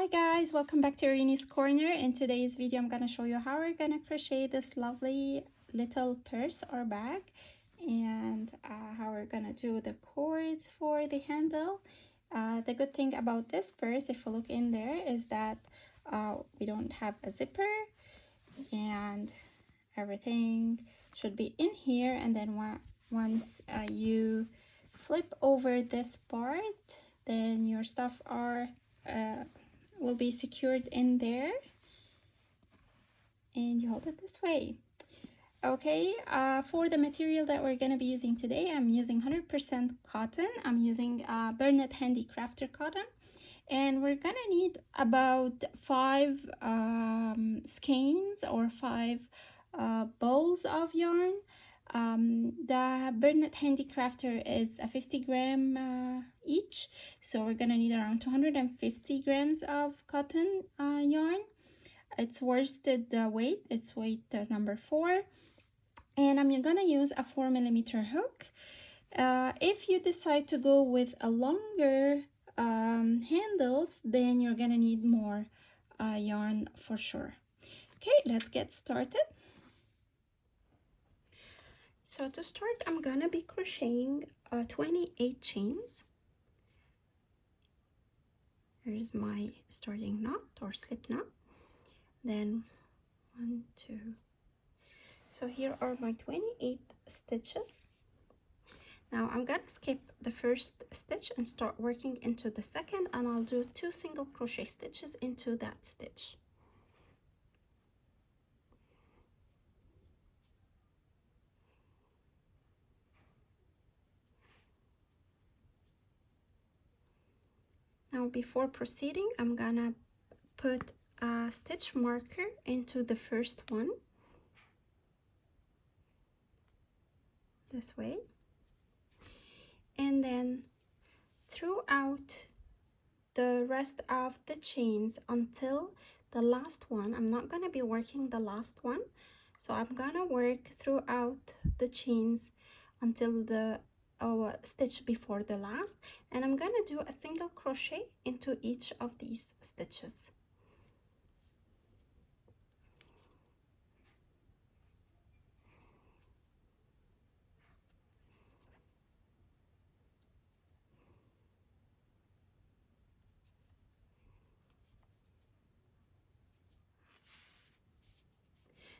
Hi guys, welcome back to Irini's Corner. In today's video I'm going to show you how we're going to crochet this lovely little purse or bag, and how we're going to do the cords for the handle. The good thing about this purse, if you look in there, is that we don't have a zipper, and everything should be in here. And then once you flip over this part, then your stuff will be secured in there, and you hold it this way. Okay, for the material that we're going to be using today, I'm using 100% cotton. I'm using Bernat Handicrafter Cotton, and we're going to need about 5 skeins or 5 balls of yarn. The Bernat Handicrafter is a 50-gram each, so we're gonna need around 250 grams of cotton yarn. It's worsted weight, it's weight number 4, and I'm gonna use a 4mm hook. If you decide to go with a longer handles, then you're gonna need more yarn for sure. Okay, let's get started. So to start, I'm gonna be crocheting 28 chains. Here's my starting knot or slip knot. Then 1, 2. So here are my 28 stitches. Now I'm gonna skip the first stitch and start working into the second, and I'll do 2 single crochet stitches into that stitch. Now before proceeding, I'm gonna put a stitch marker into the first one, this way, and then throughout the rest of the chains until the last one. I'm not gonna be working the last one, so I'm gonna work throughout the chains until the stitch before the last, and I'm gonna do a single crochet into each of these stitches.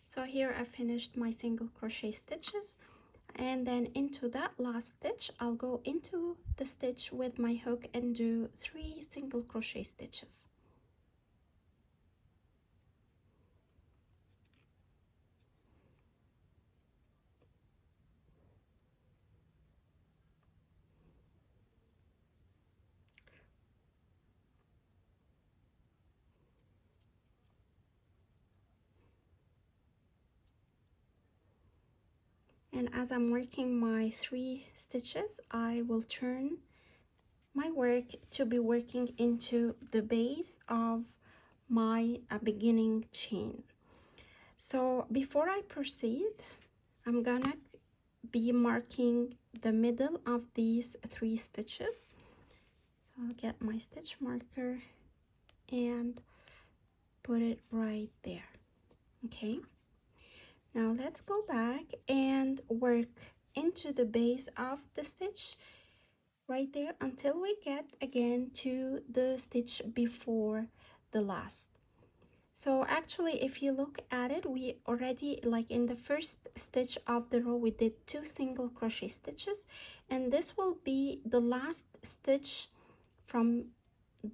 So here I finished my single crochet stitches, and then into that last stitch I'll go into the stitch with my hook and do 3 single crochet stitches. And as I'm working my 3 stitches, I will turn my work to be working into the base of my beginning chain. So before I proceed, I'm gonna be marking the middle of these 3 stitches. So I'll get my stitch marker and put it right there. Okay, now let's go back and work into the base of the stitch right there until we get again to the stitch before the last. So actually, if you look at it, we already, like in the first stitch of the row, we did 2 single crochet stitches, and this will be the last stitch from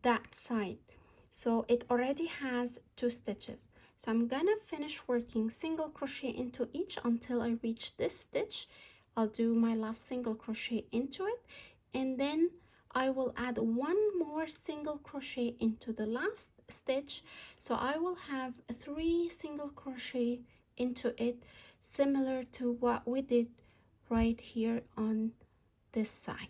that side. So it already has 2 stitches. So I'm gonna finish working single crochet into each until I reach this stitch. I'll do my last single crochet into it, and then I will add 1 more single crochet into the last stitch, so I will have 3 single crochet into it, similar to what we did right here on this side.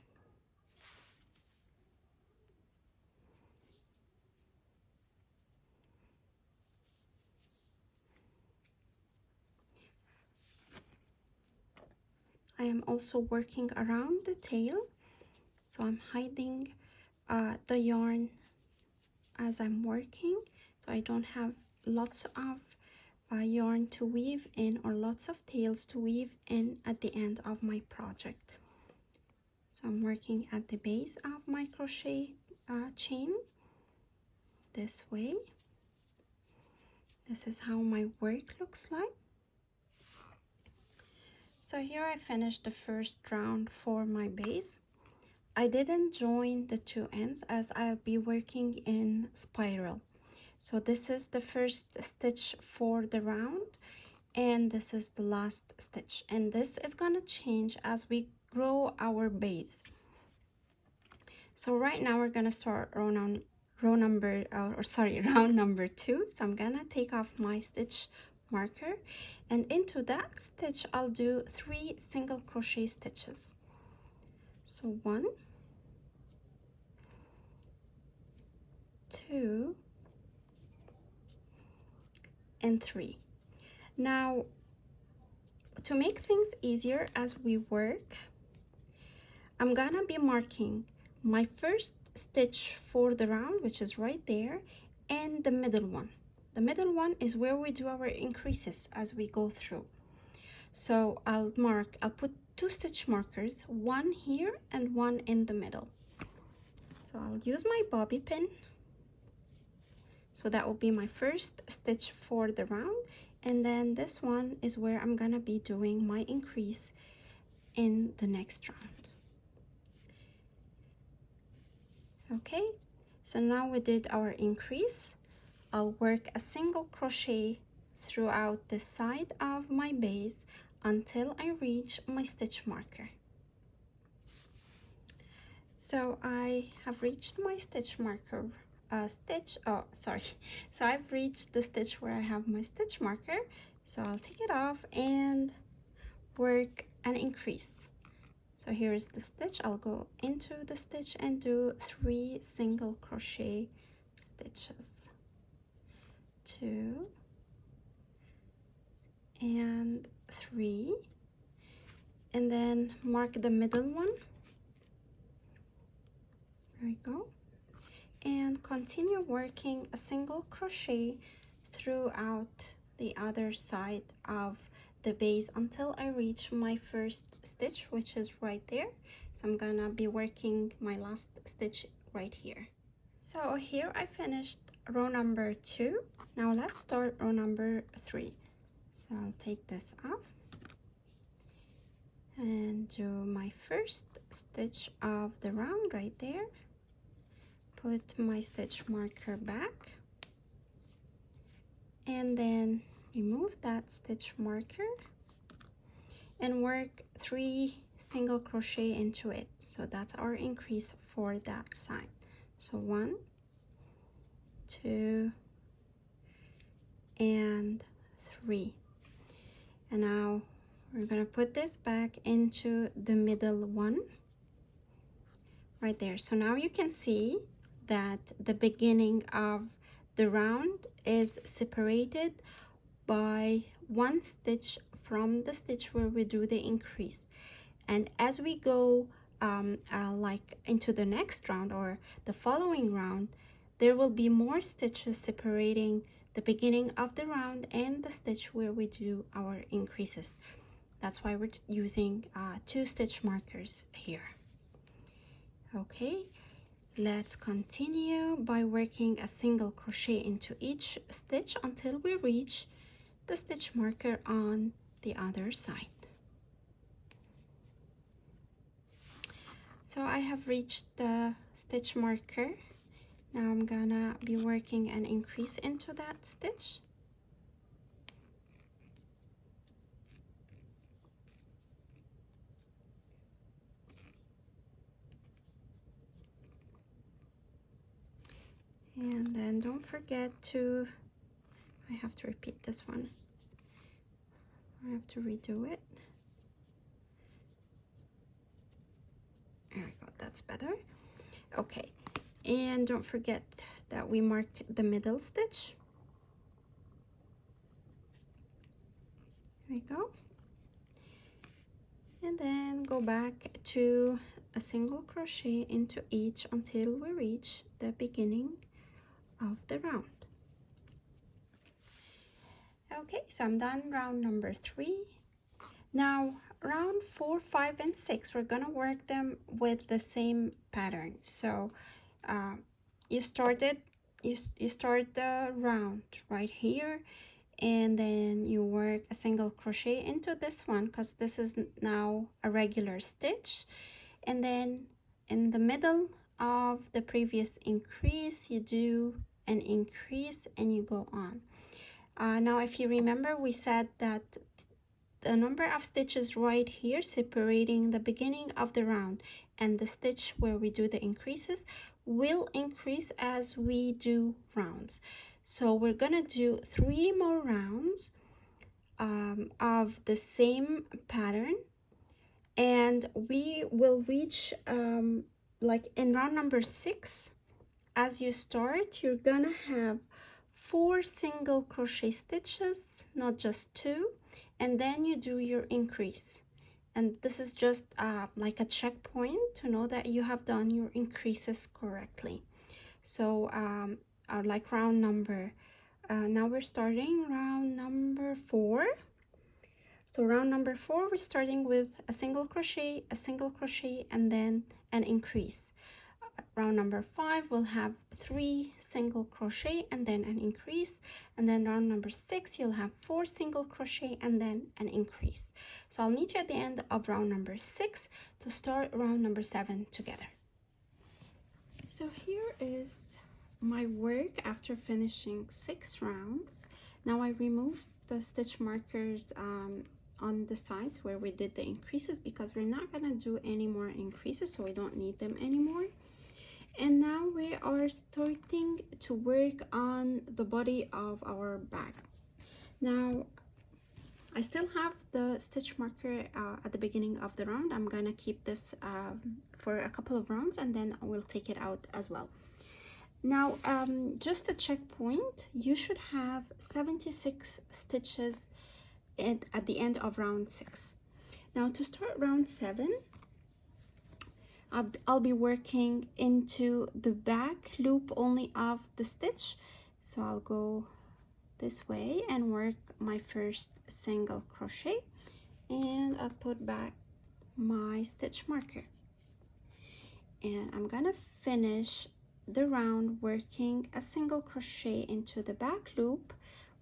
I am also working around the tail, so I'm hiding the yarn as I'm working, so I don't have lots of yarn to weave in or lots of tails to weave in at the end of my project. So I'm working at the base of my crochet chain this way. This is how my work looks like. So here I finished the first round for my base. I didn't join the two ends as I'll be working in spiral. So this is the first stitch for the round, and this is the last stitch, and this is gonna change as we grow our base. So right now we're gonna start round number 2. So I'm gonna take off my stitch marker, and into that stitch I'll do 3 single crochet stitches. So 1, 2, and 3. Now, to make things easier as we work, I'm gonna be marking my first stitch for the round, which is right there, and the middle one. The middle one is where we do our increases as we go through. So I'll put 2 stitch markers, one here and one in the middle. So I'll use my bobby pin. So that will be my first stitch for the round, and then this one is where I'm gonna be doing my increase in the next round. Okay, so now we did our increase. I'll work a single crochet throughout the side of my base until I reach my stitch marker. So I have reached my stitch marker so I've reached the stitch where I have my stitch marker. So I'll take it off and work an increase. So here's the stitch. I'll go into the stitch and do 3 single crochet stitches, 2 and 3, and then mark the middle one. There we go. And continue working a single crochet throughout the other side of the base until I reach my first stitch, which is right there. So I'm gonna be working my last stitch right here. So here I finished row number 2. Now let's start row number 3. So I'll take this off and do my first stitch of the round right there. Put my stitch marker back, and then remove that stitch marker and work 3 single crochet into it. So that's our increase for that side. So 1, 2, and 3. And now we're gonna put this back into the middle one right there. So now you can see that the beginning of the round is separated by 1 stitch from the stitch where we do the increase. And as we go like into the next round or the following round, there will be more stitches separating the beginning of the round and the stitch where we do our increases. That's why we're using 2 stitch markers here. Okay, let's continue by working a single crochet into each stitch until we reach the stitch marker on the other side. So I have reached the stitch marker. Now I'm gonna be working an increase into that stitch. And then don't forget to, I have to repeat this one. I have to redo it. There we go, that's better. Okay, and don't forget that we marked the middle stitch. There we go. And then go back to a single crochet into each until we reach the beginning of the round. Okay, so I'm done round number 3. Now round 4, 5, and 6, we're gonna work them with the same pattern. So you start the round right here, and then you work a single crochet into this one because this is now a regular stitch, and then in the middle of the previous increase you do an increase and you go on. Now if you remember, we said that the number of stitches right here separating the beginning of the round and the stitch where we do the increases will increase as we do rounds. So we're gonna do 3 more rounds of the same pattern, and we will reach like in round number 6. As you start, you're gonna have 4 single crochet stitches, not just 2, and then you do your increase. And this is just like a checkpoint to know that you have done your increases correctly. So like round number, now we're starting round number 4. So round number 4, we're starting with a single crochet, and then an increase. Round number 5 will have 3 single crochet and then an increase, and then round number 6 you'll have 4 single crochet and then an increase. So I'll meet you at the end of round number 6 to start round number 7 together. So here is my work after finishing 6 rounds. Now I removed the stitch markers on the sides where we did the increases because we're not gonna do any more increases, so we don't need them anymore. And now we are starting to work on the body of our bag. Now I still have the stitch marker at the beginning of the round. I'm gonna keep this for a couple of rounds and then I will take it out as well. Now just a checkpoint, you should have 76 stitches at the end of round 6. Now to start round 7, I'll be working into the back loop only of the stitch. So I'll go this way and work my first single crochet, and I'll put back my stitch marker. And I'm gonna finish the round working a single crochet into the back loop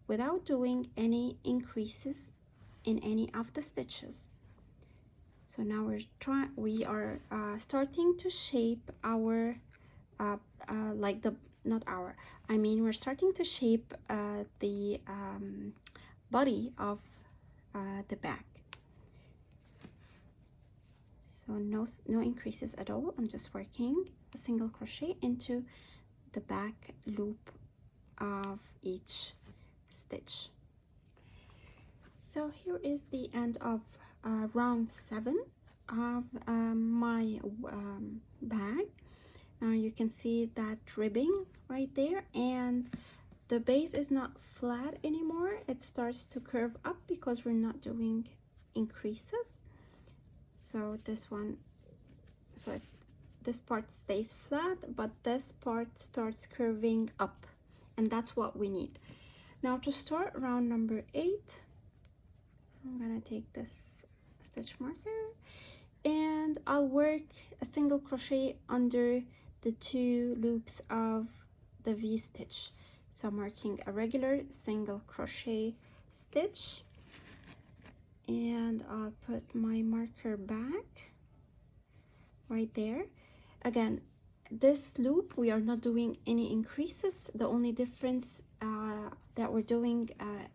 without doing any increases in any of the stitches. So now we are starting to shape our like the we're starting to shape the body of the bag. So no increases at all. I'm just working a single crochet into the back loop of each stitch. So here is the end of round 7 of my bag. Now you can see that ribbing right there, and the base is not flat anymore. It starts to curve up because we're not doing increases. So this part stays flat, but this part starts curving up, and that's what we need. Now to start round number 8, I'm gonna take this stitch marker and I'll work a single crochet under the 2 loops of the V-stitch. So I'm working a regular single crochet stitch, and I'll put my marker back right there. Again, this loop we are not doing any increases. The only difference that we're doing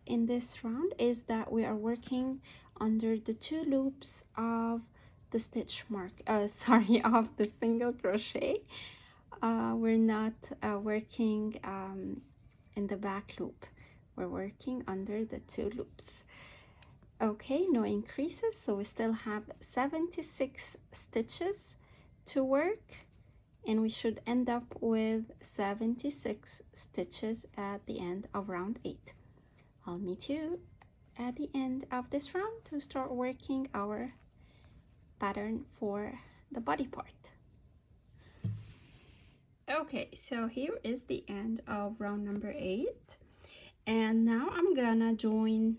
in this round is that we are working under the 2 loops of the stitch mark of the single crochet. We're not working in the back loop. We're working under the 2 loops. Okay, no increases, so we still have 76 stitches to work, and we should end up with 76 stitches at the end of round 8. I'll meet you at the end of this round to start working our pattern for the body part. Okay, so here is the end of round number 8, and now I'm gonna join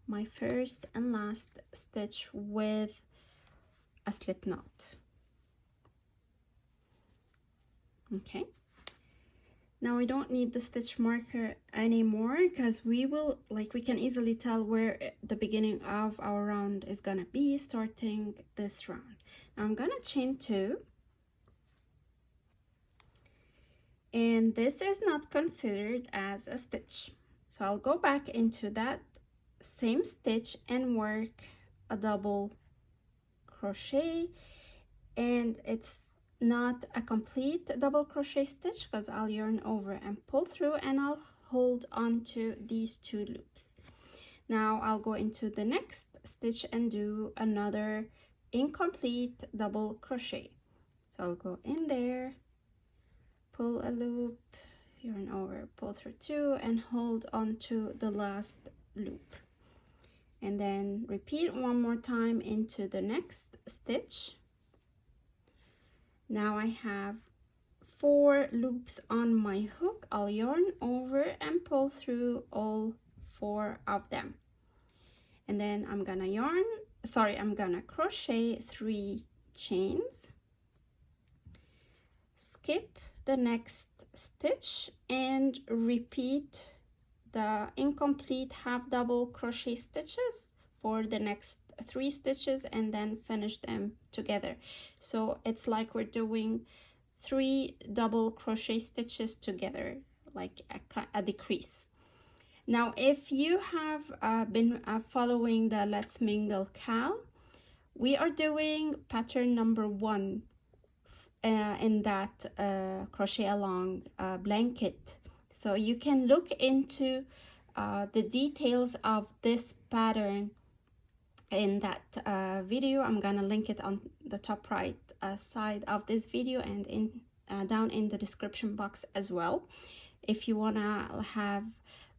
my first and last stitch with a slip knot. Okay, now we don't need the stitch marker anymore because we can easily tell where the beginning of our round is gonna be starting this round. Now I'm gonna chain 2, and this is not considered as a stitch, so I'll go back into that same stitch and work a double crochet, and it's not a complete double crochet stitch because I'll yarn over and pull through, and I'll hold on to these 2 loops. Now I'll go into the next stitch and do another incomplete double crochet. So I'll go in there, pull a loop, yarn over, pull through 2, and hold on to the last loop, and then repeat one more time into the next stitch. Now I have 4 loops on my hook. I'll yarn over and pull through all 4 of them, and then I'm gonna crochet 3 chains, skip the next stitch, and repeat the incomplete half double crochet stitches for the next 3 stitches, and then finish them together. So it's like we're doing 3 double crochet stitches together, like a decrease. Now if you have been following the Let's Mingle Cal, we are doing pattern number 1 in that crochet along blanket, so you can look into the details of this pattern in that video. I'm gonna link it on the top right side of this video, and in down in the description box as well, if you wanna have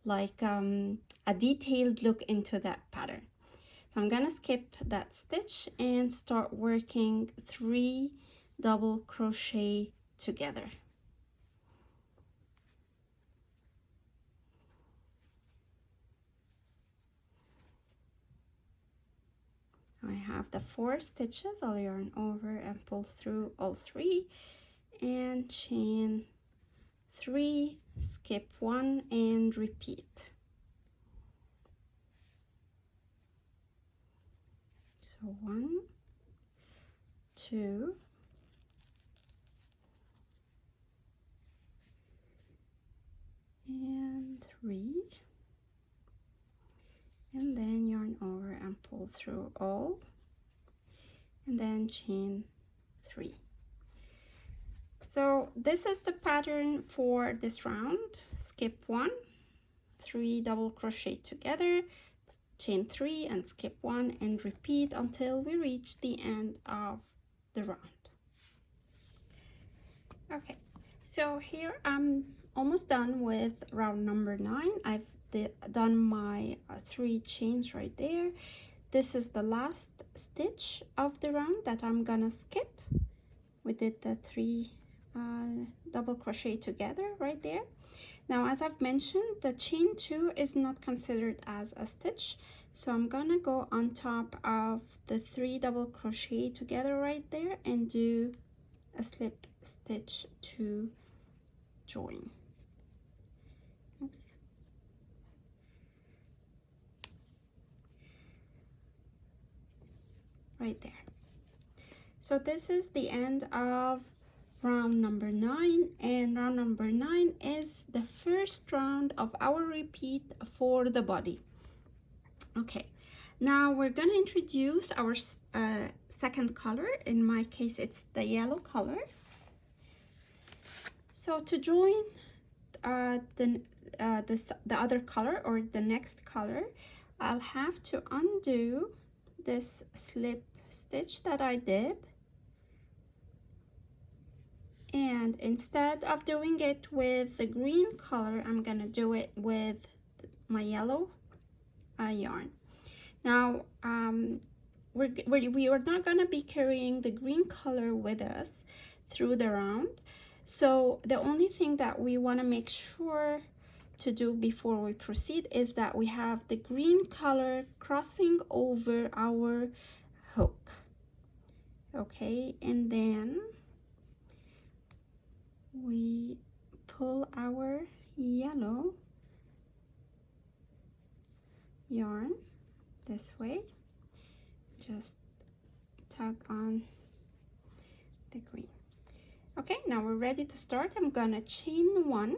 like a detailed look into that pattern. So I'm gonna skip that stitch and start working 3 double crochet together. I have the 4 stitches. I'll yarn over and pull through all 3, and chain 3, skip 1, and repeat. So 1, 2, and 3, and then yarn over and pull through all, and then chain 3. So this is the pattern for this round. Skip 1, 3 double crochet together, chain 3, and skip 1, and repeat until we reach the end of the round. Okay, so here I'm almost done with round number 9. I've done my 3 chains right there. This is the last stitch of the round that I'm gonna skip. We did the 3 double crochet together right there. Now, as I've mentioned, the chain 2 is not considered as a stitch, so I'm gonna go on top of the 3 double crochet together right there and do a slip stitch to join. Oops. Right there. So this is the end of round number 9, and round number 9 is the first round of our repeat for the body. Okay, now we're gonna introduce our second color. In my case, it's the yellow color. So to join the other color, or the next color, I'll have to undo this slip stitch that I did, and instead of doing it with the green color, I'm gonna do it with my yellow yarn. Now we are not gonna be carrying the green color with us through the round, So the only thing that we want to make sure to do before we proceed is that we have the green color crossing over our hook. Okay, and then we pull our yellow yarn this way, just tug on the green. Okay, now we're ready to start. I'm gonna chain one,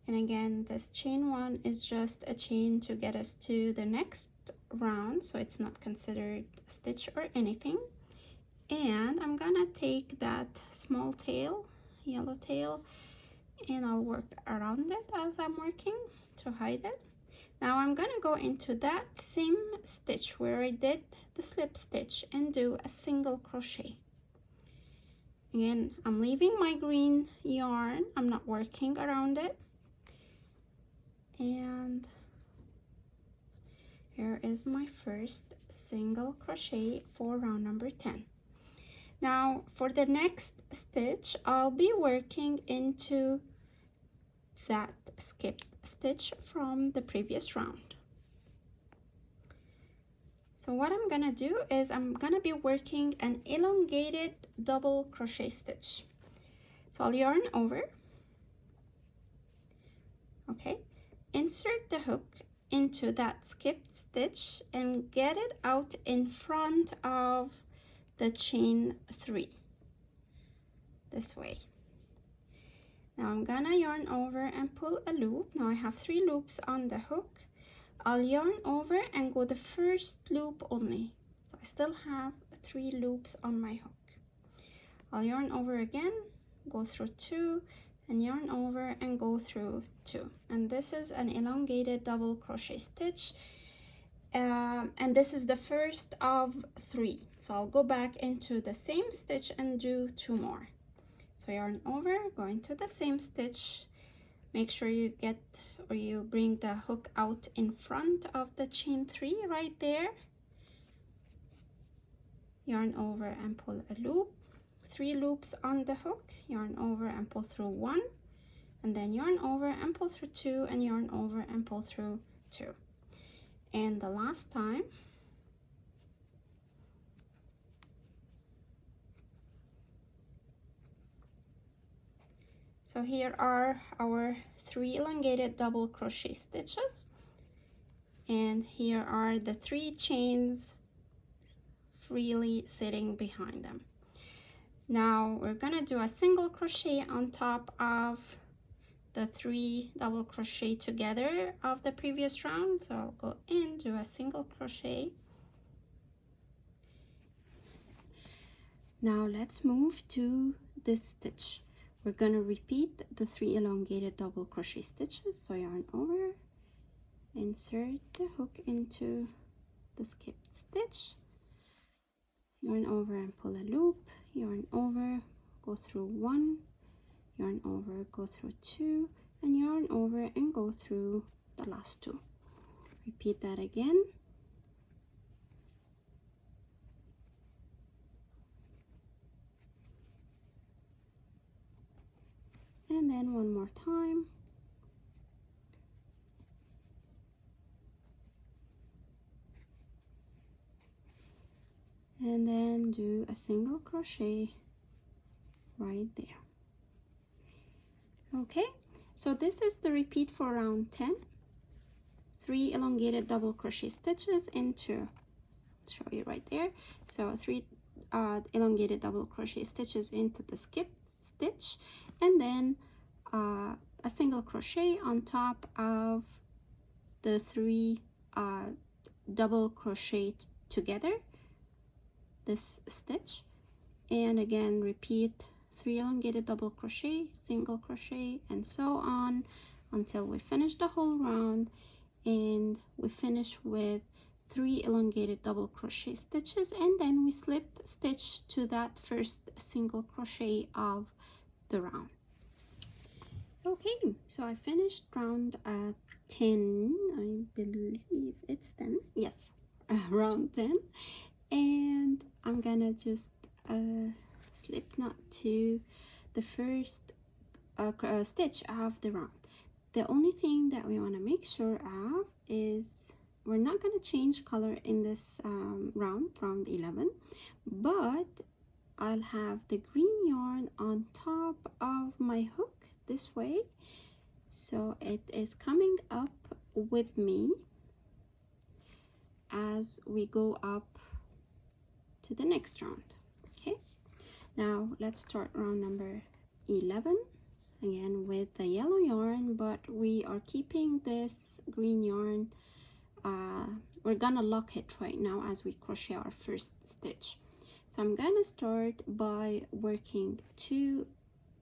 and again this chain one is just a chain to get us to the next round, so it's not considered a stitch or anything. And I'm gonna take that small tail, yellow tail, and I'll work around it as I'm working to hide it. Now I'm gonna go into that same stitch where I did the slip stitch and do a single crochet. Again, I'm leaving my green yarn, I'm not working around it. And here is my first single crochet for round number 10. Now for the next stitch, I'll be working into that skipped stitch from the previous round. So what I'm gonna do is I'm gonna be working an elongated double crochet stitch. So I'll yarn over, okay, insert the hook into that skipped stitch and get it out in front of the chain 3 this way. Now I'm gonna yarn over and pull a loop. Now I have 3 loops on the hook. I'll yarn over and go the first loop only, so I still have 3 loops on my hook. I'll yarn over again, go through 2, and yarn over and go through 2, and this is an elongated double crochet stitch, and this is the first of 3. So I'll go back into the same stitch and do 2 more. So yarn over, go into the same stitch, make sure you get or you bring the hook out in front of the chain 3 right there. Yarn over and pull a loop, 3 loops on the hook, yarn over and pull through 1, and then yarn over and pull through 2, and yarn over and pull through 2. And the last time, so here are our 3 elongated double crochet stitches, and here are the 3 chains freely sitting behind them. Now we're gonna do a single crochet on top of the 3 double crochet together of the previous round. So I'll go in, do a single crochet. Now let's move to this stitch. We're gonna repeat the 3 elongated double crochet stitches. So yarn over, insert the hook into the skipped stitch, yarn over and pull a loop, yarn over, go through 1, yarn over, go through 2, and yarn over and go through the last 2. Repeat that again. And then one more time. And then do a single crochet right there. Okay, so this is the repeat for round 10. 3 elongated double crochet stitches into, show you right there. So 3 elongated double crochet stitches into the skipped stitch, and then a single crochet on top of the 3 double crochet together, this stitch, and again repeat 3 elongated double crochet, single crochet, and so on until we finish the whole round, and we finish with 3 elongated double crochet stitches, and then we slip stitch to that first single crochet of the round. Okay, so I finished round 10, I believe it's 10, yes, round 10, and I'm gonna just slip knot to the first stitch of the round. The only thing that we want to make sure of is we're not going to change color in this round 11, but I'll have the green yarn on top of my hook this way, so it is coming up with me as we go up to the next round. Okay, now let's start round number 11 again with the yellow yarn, but we are keeping this green yarn. We're gonna lock it right now as we crochet our first stitch. So I'm gonna start by working 2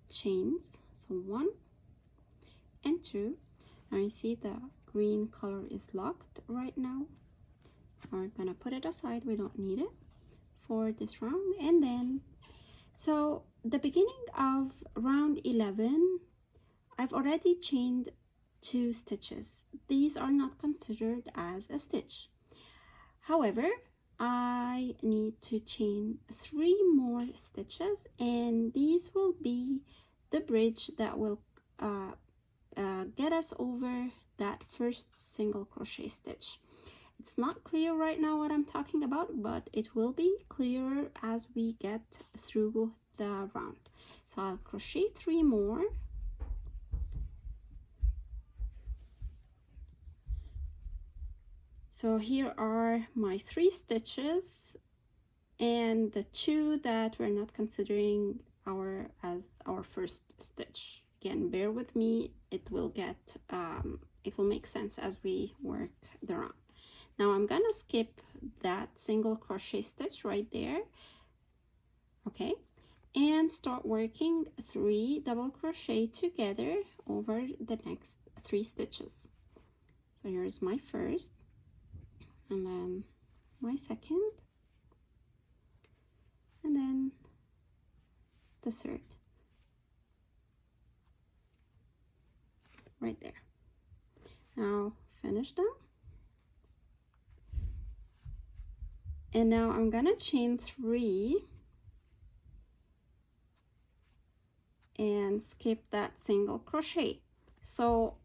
chains, so 1 and 2. Now you see the green color is locked right now. We're gonna put it aside, we don't need it for this round. And then, so the beginning of round 11, I've already chained 2 stitches. These are not considered as a stitch. However, I need to chain 3 more stitches, and these will be the bridge that will get us over that first single crochet stitch. It's not clear right now what I'm talking about, but it will be clearer as we get through the round. So I'll crochet 3 more. So here are my 3 stitches, and the 2 that we're not considering as our first stitch. Again, bear with me, it will make sense as we work the round. Now I'm gonna skip that single crochet stitch right there, okay, and start working 3 double crochet together over the next 3 stitches. So here's my first, and then my second, and then the third right there. Now finish them, and now I'm gonna chain 3 and skip that single crochet. So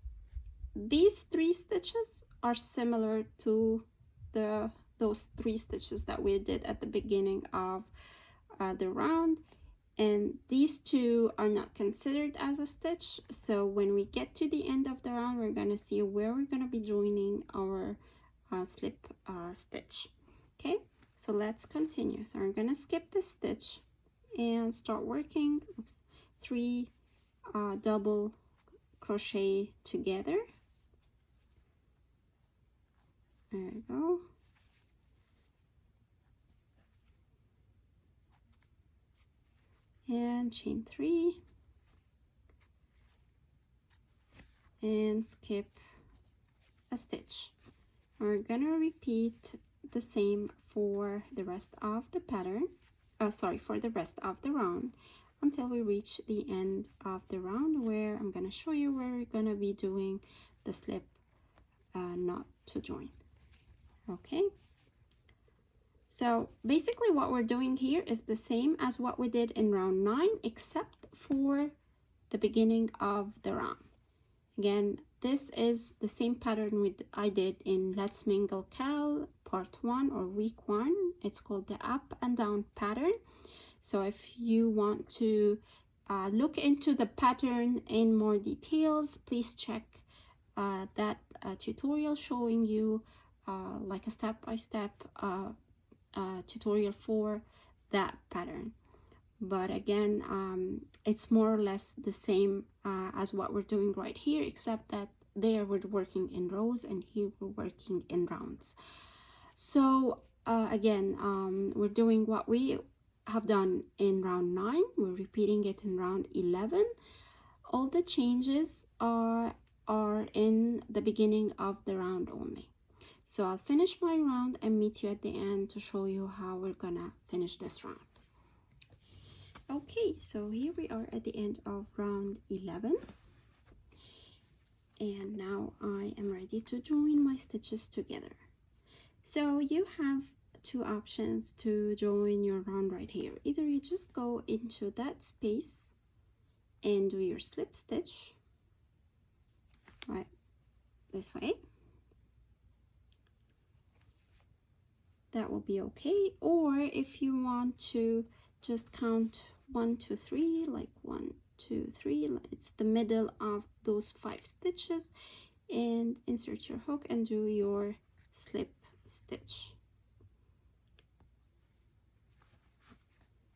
these 3 stitches are similar to those 3 stitches that we did at the beginning of the round, and these 2 are not considered as a stitch. So when we get to the end of the round, we're gonna see where we're gonna be joining our slip stitch. Okay, so let's continue. So I'm gonna skip this stitch and start working 3 double crochet together. There we go. And chain 3 and skip a stitch. We're gonna repeat the same for the rest of the pattern, for the rest of the round, until we reach the end of the round, where I'm gonna show you where we're gonna be doing the slip knot to join. Okay, so basically what we're doing here is the same as what we did in round 9, except for the beginning of the round. Again, this is the same pattern I did in Let's Mingle Cal part 1 or week 1. It's called the up and down pattern. So if you want to look into the pattern in more details, please check that tutorial showing you like a step-by-step tutorial for that pattern. But again, it's more or less the same as what we're doing right here, except that there we're working in rows and here we're working in rounds. So again, we're doing what we have done in round 9, we're repeating it in round 11. All the changes are in the beginning of the round only. So I'll finish my round and meet you at the end to show you how we're gonna finish this round. Okay, so here we are at the end of round 11, and now I am ready to join my stitches together. So you have two options to join your round right here. Either you just go into that space and do your slip stitch right this way. That will be okay. Or if you want to just count 1 2 3, like 1 2 3, it's the middle of those 5 stitches, and insert your hook and do your slip stitch.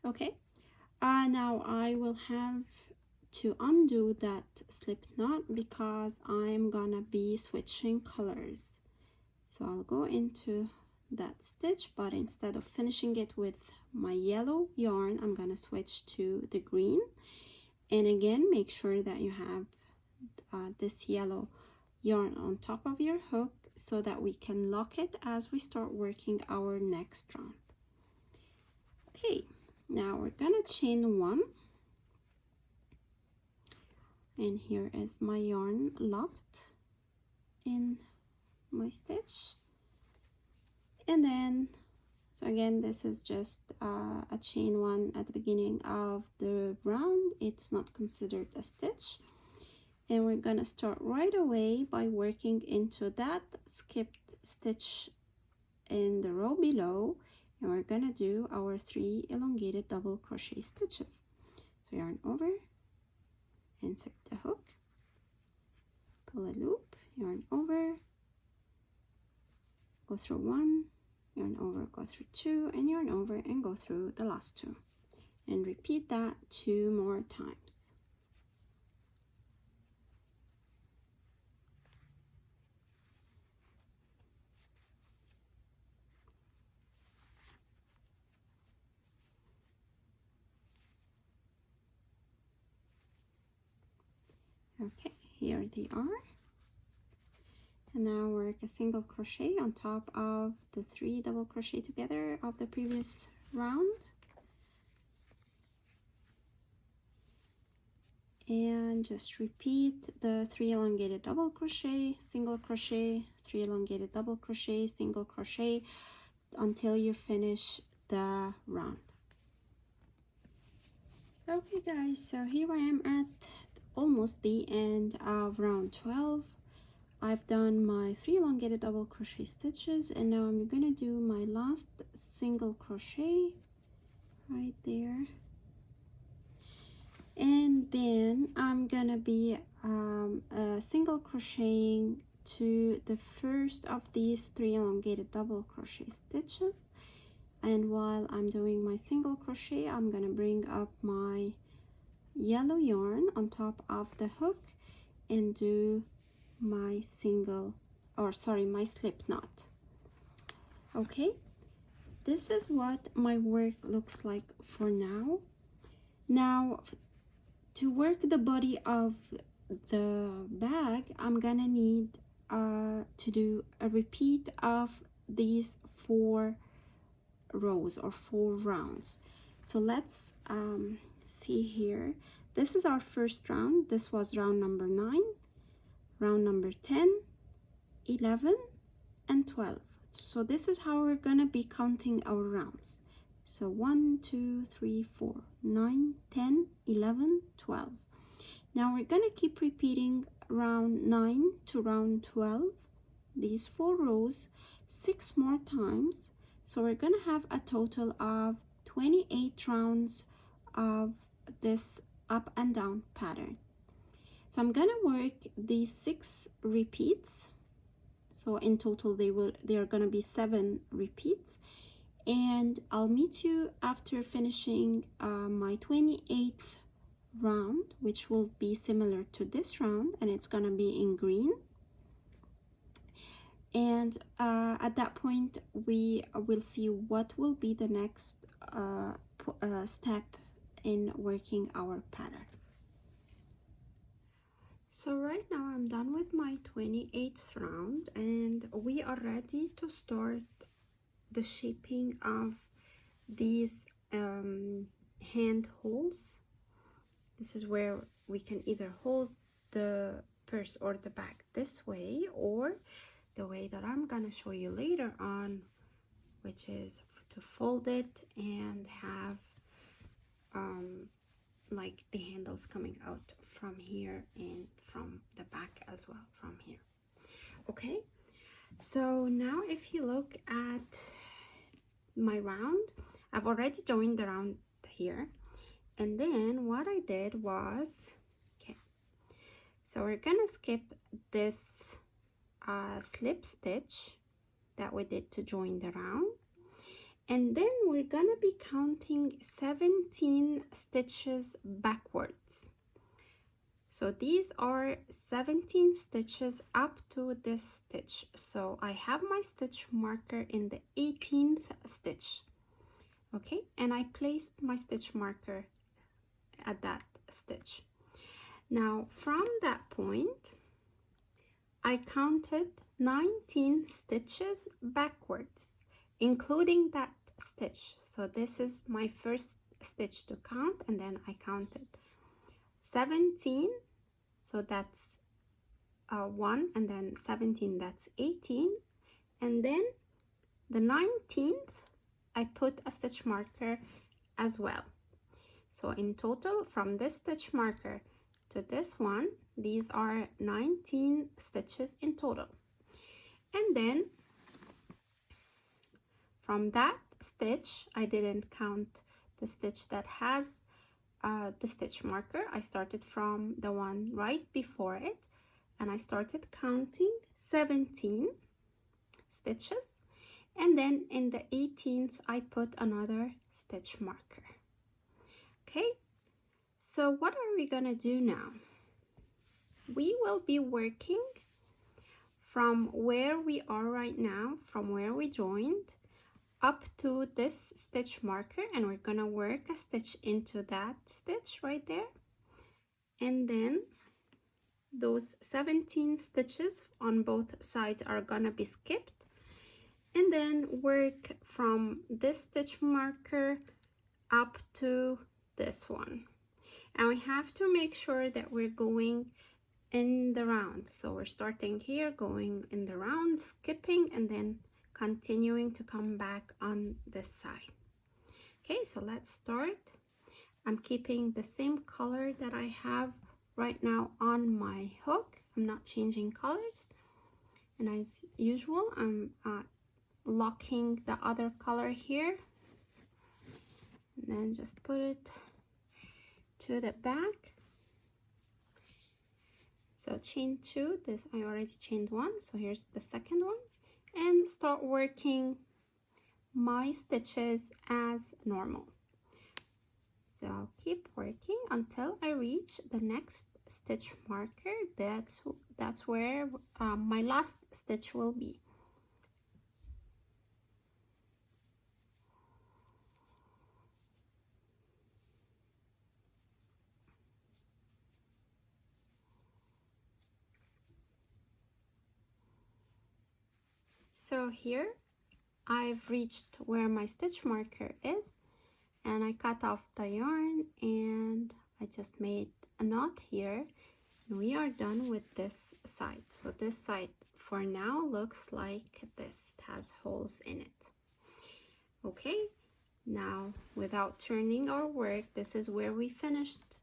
Okay, now I will have to undo that slip knot because I'm gonna be switching colors. So I'll go into that stitch, but instead of finishing it with my yellow yarn, I'm gonna switch to the green. And again, make sure that you have this yellow yarn on top of your hook so that we can lock it as we start working our next round. Okay, now we're gonna chain 1, and here is my yarn locked in my stitch. And then, so again, this is just a chain 1 at the beginning of the round. It's not considered a stitch. And we're gonna start right away by working into that skipped stitch in the row below, and we're gonna do our 3 elongated double crochet stitches. So yarn over, insert the hook, pull a loop, yarn over, go through 1, yarn over, go through 2, and yarn over and go through the last 2, and repeat that 2 more times. Okay, here they are. And now work a single crochet on top of the 3 double crochet together of the previous round, and just repeat the 3 elongated double crochet, single crochet, 3 elongated double crochet, single crochet until you finish the round. Okay guys, so here I am at almost the end of round 12. I've done my 3 elongated double crochet stitches, and now I'm gonna do my last single crochet right there, and then I'm gonna be single crocheting to the first of these 3 elongated double crochet stitches. And while I'm doing my single crochet, I'm gonna bring up my yellow yarn on top of the hook and do my my slip knot. Okay, this is what my work looks like for now. Now, to work the body of the bag, I'm gonna need to do a repeat of these 4 rows or 4 rounds. So let's see here. This is our first round. This was round number 9, round number 10, 11, and 12. So this is how we're gonna be counting our rounds. So 1 2 3 4 9 10 11 12. Now we're gonna keep repeating round 9 to round 12, these 4 rows 6 more times. So we're gonna have a total of 28 rounds of this up and down pattern. So I'm gonna work these 6 repeats. So in total they are gonna be 7 repeats, and I'll meet you after finishing my 28th round, which will be similar to this round, and it's gonna be in green. And at that point we will see what will be the next step in working our pattern. So right now I'm done with my 28th round, and we are ready to start the shaping of these hand holes. This is where we can either hold the purse or the bag this way, or the way that I'm gonna show you later on, which is to fold it and have like the handles coming out from here and from the back as well from here. Okay, so now if you look at my round, I've already joined the round here, and then what I did was, okay, so we're gonna skip this slip stitch that we did to join the round, and then we're gonna be counting 17 stitches backwards. So these are 17 stitches up to this stitch. So I have my stitch marker in the 18th stitch, okay, and I placed my stitch marker at that stitch. Now from that point I counted 19 stitches backwards, including that stitch. So this is my first stitch to count, and then I counted 17, so that's 1, and then 17, that's 18, and then the 19th I put a stitch marker as well. So in total, from this stitch marker to this one, these are 19 stitches in total. And then from that stitch, I didn't count the stitch that has the stitch marker. I started from the one right before it, and I started counting 17 stitches, and then in the 18th I put another stitch marker. Okay, so what are we gonna do now? We will be working from where we are right now, from where we joined, up to this stitch marker, and we're gonna work a stitch into that stitch right there, and then those 17 stitches on both sides are gonna be skipped, and then work from this stitch marker up to this one. And we have to make sure that we're going in the round. So we're starting here, going in the round, skipping, and then continuing to come back on this side. Okay, so let's start. I'm keeping the same color that I have right now on my hook. I'm not changing colors, and as usual I'm locking the other color here, and then just put it to the back. So chain 2, this I already chained 1, so here's the second one, and start working my stitches as normal. So I'll keep working until I reach the next stitch marker. That's where my last stitch will be. So here I've reached where my stitch marker is, and I cut off the yarn and I just made a knot here, and we are done with this side. So this side for now looks like this. It has holes in it. Okay, now without turning our work, this is where we finished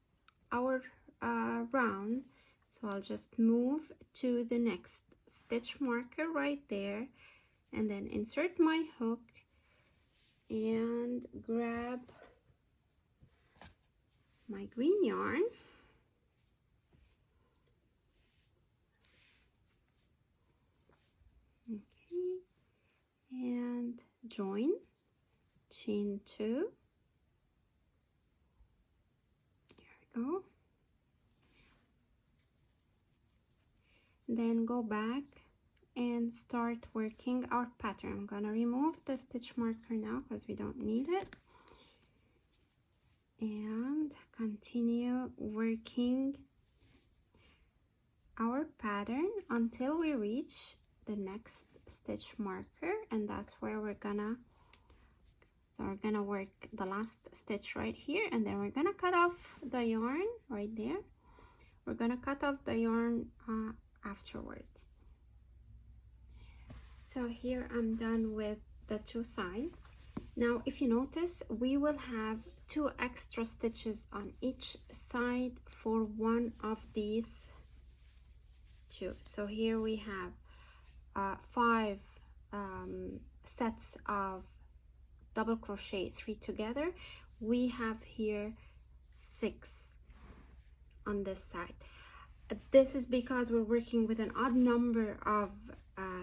our round. So I'll just move to the next stitch marker right there, and then insert my hook and grab my green yarn, okay, and join, chain 2, here we go, then go back and start working our pattern. I'm gonna remove the stitch marker now because we don't need it, and continue working our pattern until we reach the next stitch marker, and that's where we're gonna work the last stitch right here, and then we're gonna cut off the yarn right there. We're gonna cut off the yarn afterwards. So here I'm done with the two sides. Now if you notice, we will have 2 extra stitches on each side for one of these two. So here we have 5 sets of double crochet 3 together. We have here 6 on this side. This is because we're working with an odd number of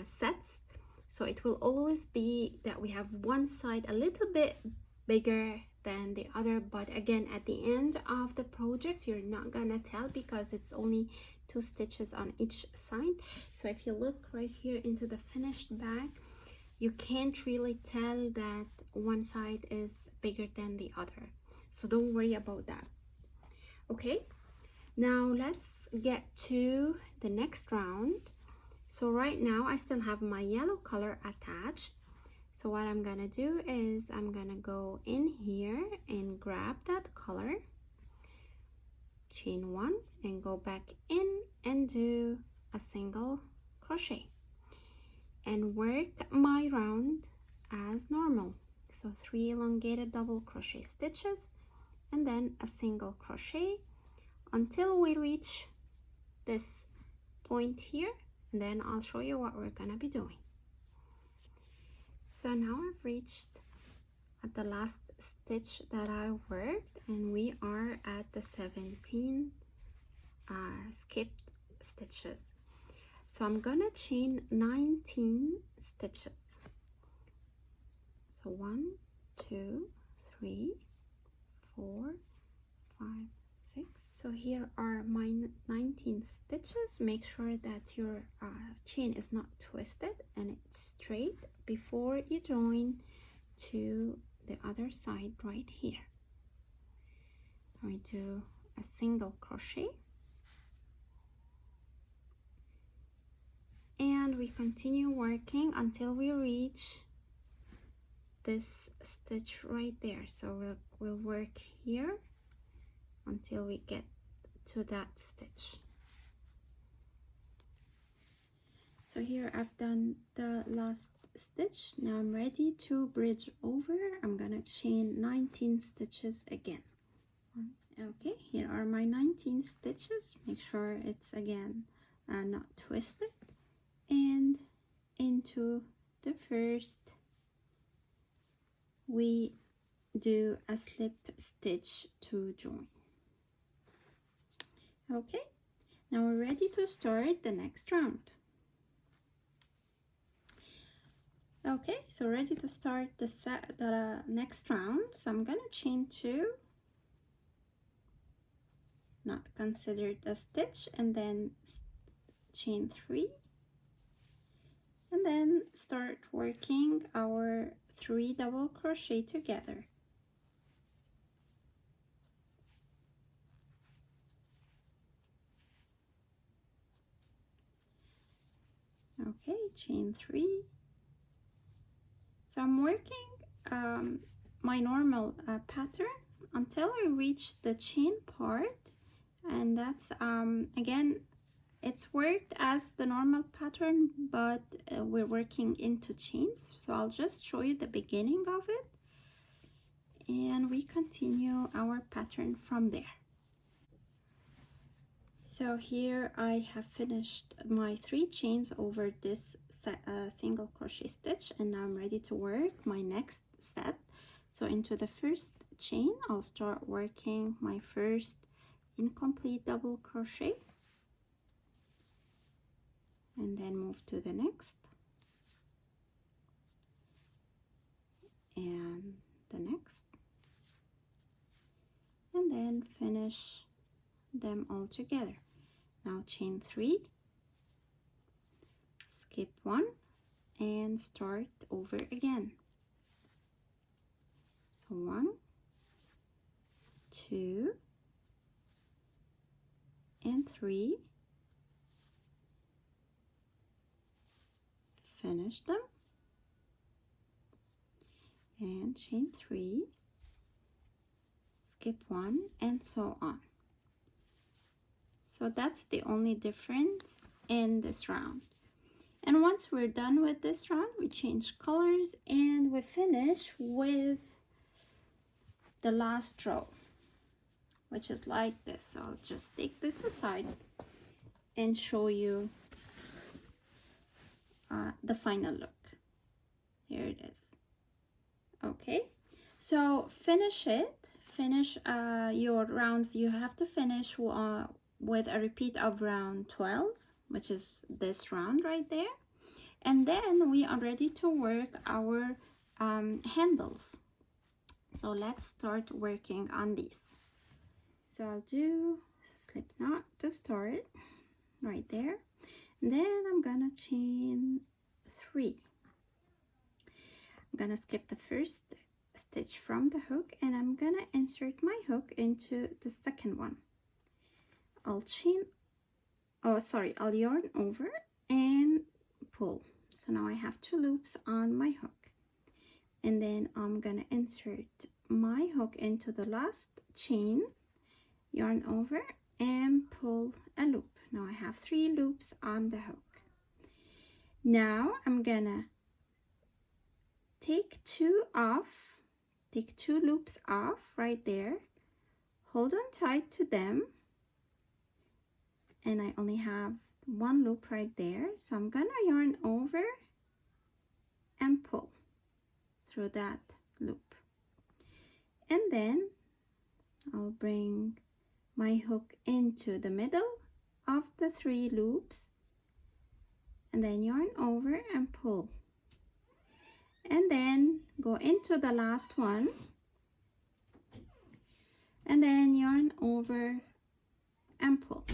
sets, so it will always be that we have one side a little bit bigger than the other, but again at the end of the project you're not gonna tell because it's only 2 stitches on each side. So if you look right here into the finished bag, you can't really tell that one side is bigger than the other, so don't worry about that. Okay, now let's get to the next round. So right now I still have my yellow color attached, so what I'm gonna do is I'm gonna go in here and grab that color, chain 1 and go back in and do a single crochet and work my round as normal. So 3 elongated double crochet stitches and then a single crochet until we reach this point here, and then I'll show you what we're gonna be doing. So now I've reached at the last stitch that I worked, and we are at the 17 skipped stitches. So I'm gonna chain 19 stitches. So 1, 2, 3, 4, 5, 6. So here are my 19 stitches. Make sure that your chain is not twisted and it's straight before you join to the other side right here. We do a single crochet and we continue working until we reach this stitch right there. So we'll work here until we get to that stitch. So here I've done the last stitch. Now I'm ready to bridge over. I'm gonna chain 19 stitches again. Okay, here are my 19 stitches. Make sure it's again not twisted, and into the first we do a slip stitch to join. Okay, now we're ready to start the next round. Okay, so ready to start the next round. So I'm gonna chain 2, not considered a stitch, and then chain 3, and then start working our 3 double crochet together. Okay, chain 3. So I'm working my normal pattern until I reach the chain part, and that's again it's worked as the normal pattern, but we're working into chains. So I'll just show you the beginning of it and we continue our pattern from there. So here I have finished my 3 chains over this single crochet stitch, and now I'm ready to work my next set. So into the first chain I'll start working my first incomplete double crochet and then move to the next and the next, and then finish them all together. Now chain 3, skip 1 and start over again. So 1, 2 and 3, finish them and chain 3, skip 1, and so on. So that's the only difference in this round. And once we're done with this round, we change colors and we finish with the last row, which is like this. So I'll just take this aside and show you the final look. Here it is. Okay, so finish your rounds. You have to finish with a repeat of round 12, which is this round right there, and then we are ready to work our handles. So let's start working on these. So I'll do slip knot to start right there, and then I'm gonna chain 3. I'm gonna skip the first stitch from the hook and I'm gonna insert my hook into the second one. I'll yarn over and pull. So now I have 2 loops on my hook, and then I'm gonna insert my hook into the last chain, yarn over and pull a loop. Now I have 3 loops on the hook. Now I'm gonna take 2 loops off right there, hold on tight to them, and I only have 1 loop right there, so I'm gonna yarn over and pull through that loop, and then I'll bring my hook into the middle of the 3 loops, and then yarn over and pull, and then go into the last one, and then yarn over and pull.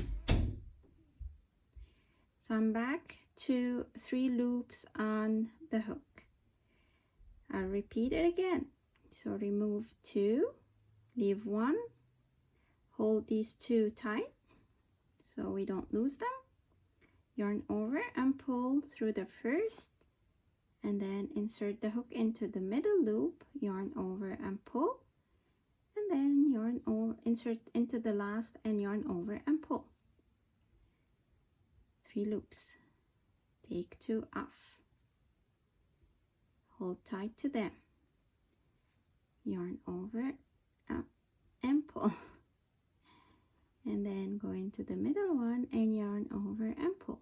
So I'm back to 3 loops on the hook. I'll repeat it again. So remove 2, leave 1, hold these 2 tight so we don't lose them, yarn over and pull through the first, and then insert the hook into the middle loop, yarn over and pull, and then yarn over, insert into the last and yarn over and pull. 3 loops, take 2 off, hold tight to them, yarn over and pull, and then go into the middle one and yarn over and pull,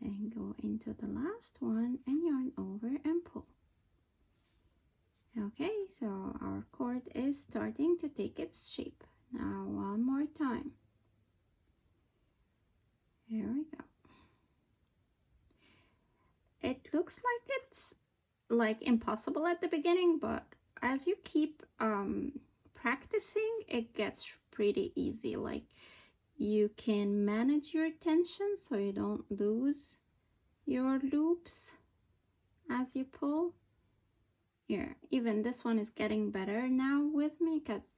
then go into the last one and yarn over and pull. Okay, so our cord is starting to take its shape. Now one more time. Here we go. It looks like it's like impossible at the beginning, but as you keep practicing, it gets pretty easy. Like, you can manage your tension so you don't lose your loops as you pull. Here, even this one is getting better now with me, because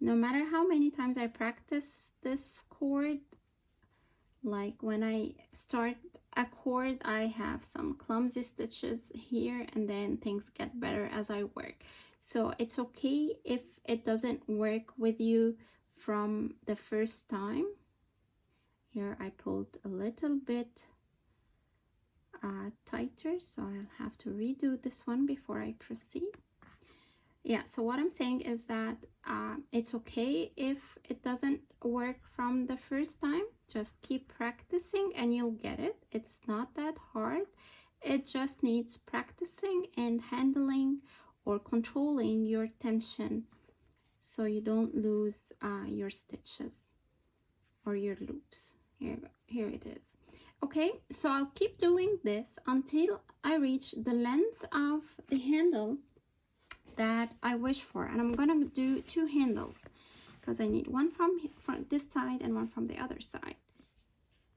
no matter how many times I practice this cord, like when I start a cord, I have some clumsy stitches here, and then things get better as I work. So it's okay if it doesn't work with you from the first time. Here I pulled a little bit tighter, so I'll have to redo this one before I proceed. Yeah, so what I'm saying is that it's okay if it doesn't work from the first time. Just keep practicing and you'll get it. It's not that hard. It just needs practicing and handling or controlling your tension so you don't lose your stitches or your loops. Here it is. Okay, so I'll keep doing this until I reach the length of the handle that I wish for, and I'm gonna do 2 handles because I need one from this side and one from the other side.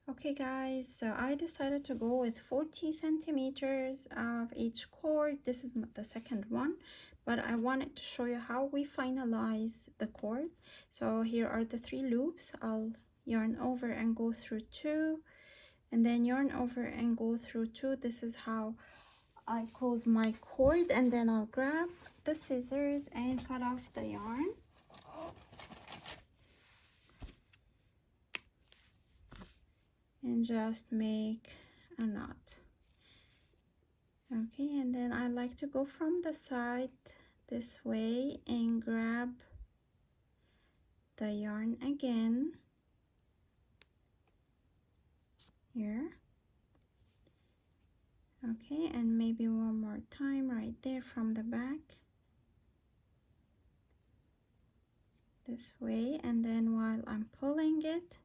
Okay guys, so I decided to go with 40 centimeters of each cord. This is the second one, but I wanted to show you how we finalize the cord. So here are the 3 loops. I'll yarn over and go through 2, and then yarn over and go through 2. This is how I close my cord, and then I'll grab the scissors and cut off the yarn. And just make a knot. Okay, and then I like to go from the side this way and grab the yarn again here. Okay, and maybe one more time right there from the back this way, and then while I'm pulling it,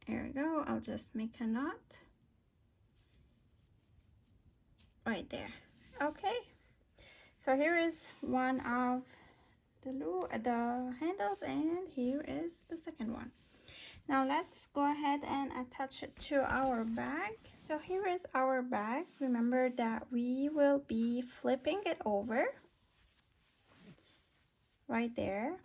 there we go, I'll just make a knot right there. Okay, so here is one of the handles, and here is the second one. Now let's go ahead and attach it to our bag. So here is our bag. Remember that we will be flipping it over right there.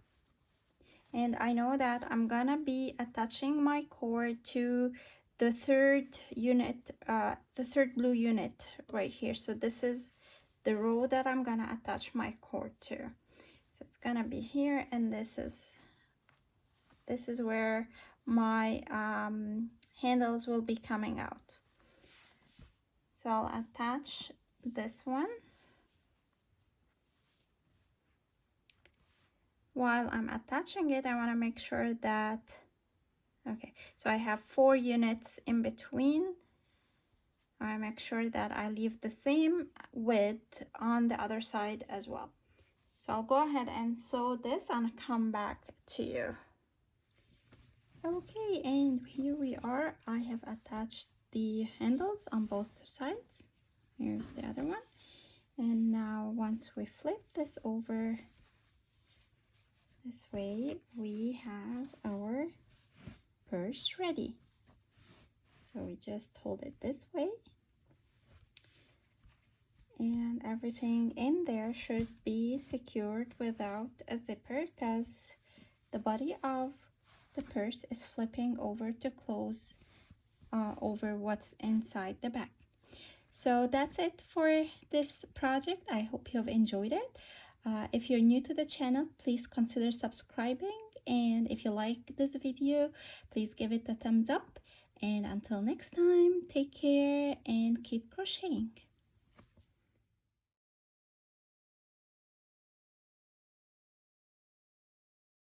And I know that I'm gonna be attaching my cord to the third unit, the third blue unit right here. So this is the row that I'm gonna attach my cord to. So it's gonna be here, and this is where my handles will be coming out. So I'll attach this one. While I'm attaching it, I want to make sure that, okay, so I have 4 units in between. I make sure that I leave the same width on the other side as well. So I'll go ahead and sew this and come back to you. Okay, and here we are. I have attached the handles on both sides. Here's the other one. And now once we flip this over this way, we have our purse ready. So we just hold it this way, and everything in there should be secured without a zipper, because the body of the purse is flipping over to close over what's inside the bag. So that's it for this project. I hope you have enjoyed it. If you're new to the channel, please consider subscribing, and if you like this video, please give it a thumbs up. And until next time, take care and keep crocheting.